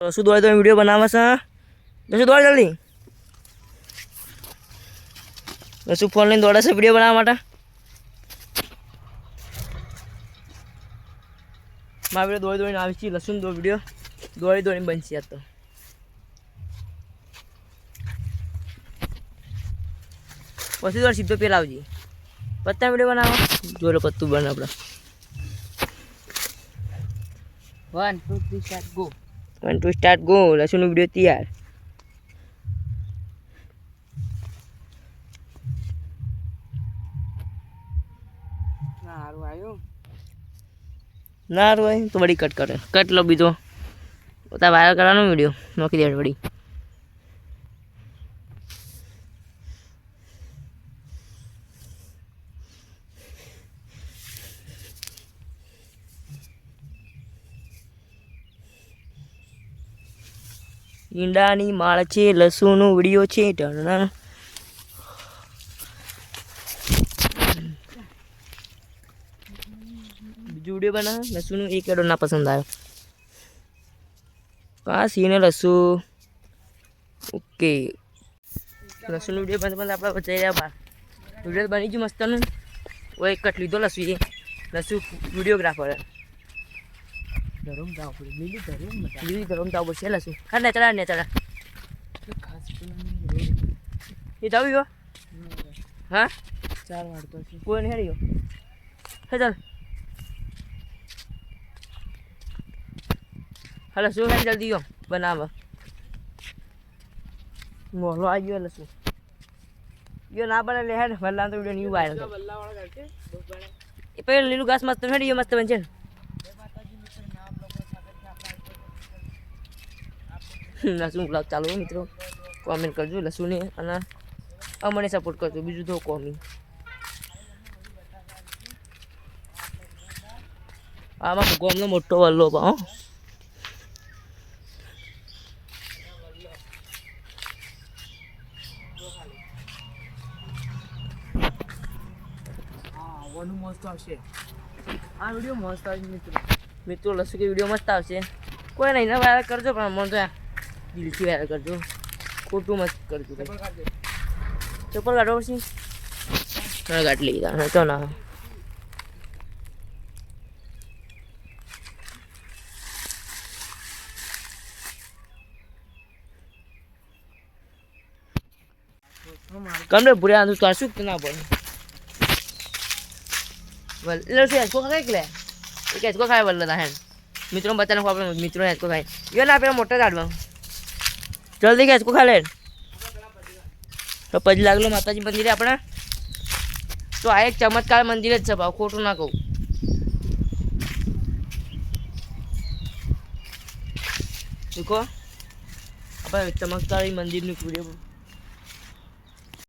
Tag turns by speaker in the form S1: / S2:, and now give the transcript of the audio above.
S1: રસુ દોડે તો વિડીયો બનાવે છે રસુ દોડ જલ્દી રસુ ફોન લઈને દોડે છે વિડીયો બનાવવા માટે મારા વિડીયો દોડી દોડીને આવી છે લસુન દો વિડીયો દોડી દોડીને બનશે આ તો પછી દોડ સીધો પેલા આવજી પત્તા વિડીયો બનાવો જોડે પત્તું બને આપણે
S2: 1 2 3 સ્ટાર્ટ ગો
S1: 1 2 સ્ટાર્ટ ગો લસુન વિડીયો તૈયાર
S2: સારું આવ્યું
S1: ના રોય તો બડી કટ કરે કટ લો બીજો ઓતા વાયરલ કરવાનો વિડીયો નોકી દે બડી ઈંડાની માળ છે લસુનો વિડીયો છે ટણા બીજો વિડીયો બના લસુનો એક એડો ના પસંદ આવ્યો કા સીને લસુ ઓકે લસુનો વિડીયો બંધ આપણે બચાઈ રહ્યા બાર વિડીયો બની ગયું મસ્તનું ઓય કટ લીધો લસુ એ લસુ વિડીયોગ્રાફર
S2: ધરમ જાવ પડે
S1: લીલી ધરમ જાવ પડશે લસુ હા ને ચડા
S2: ખાસ
S1: એ જાવ ગયો હા
S2: 4 વાળતો છે
S1: કોઈ નહીં ગયો હે ચાલ હાલો શું હે જલ્દી ગયો બનાવ મોલો આવી ગયો લસુ યો ના બને લે હેડ વલ્લા તો વિડિયો ન્યુ વાયરલ
S2: વલ્લા વાળા કરતે
S1: એ પેલું લીલું ઘાસ મસ્ત હેડી મસ્ત બનશે લસુન બ્લોગ ચાલુ મિત્રો કોમેન્ટ કરજો લસુને અને અમને સપોર્ટ કરજો બીજું તો કોમી આમાં ગોમનો મોટો વલ્લો હો
S2: વનું મસ્ત આવશે આ વિડિયો મસ્ત આવશે
S1: મિત્રો લસુ કે વિડીયો મસ્ત આવશે કોઈ નહીં ના વાયરલ કરજો પણ મને તો દિલથી વાયરલ કરજો ખોટું મત કરજો ચપ્પલ કાઢો પછી કાઢ લીધા તો ના કમને ભૂર્યા આંધું તો શું ના પડે વલ્લો છે હેચકો ખાય કે લે એક હેચકો ખાય વલ્લો તા હેન મિત્રો બતાને આપણે મિત્રો હેચકો ખાય યો ના પેલા મોટા કાઢવા જલ્દી કે હેચકો ખા લે તો પછી લાગલો માતાજી મંદિરે આપણે તો આ એક ચમત્કાર મંદિર જ છે ભાવ ખોટું ના કહું દેખો આપણે ચમત્કારી મંદિરનું વિડીયો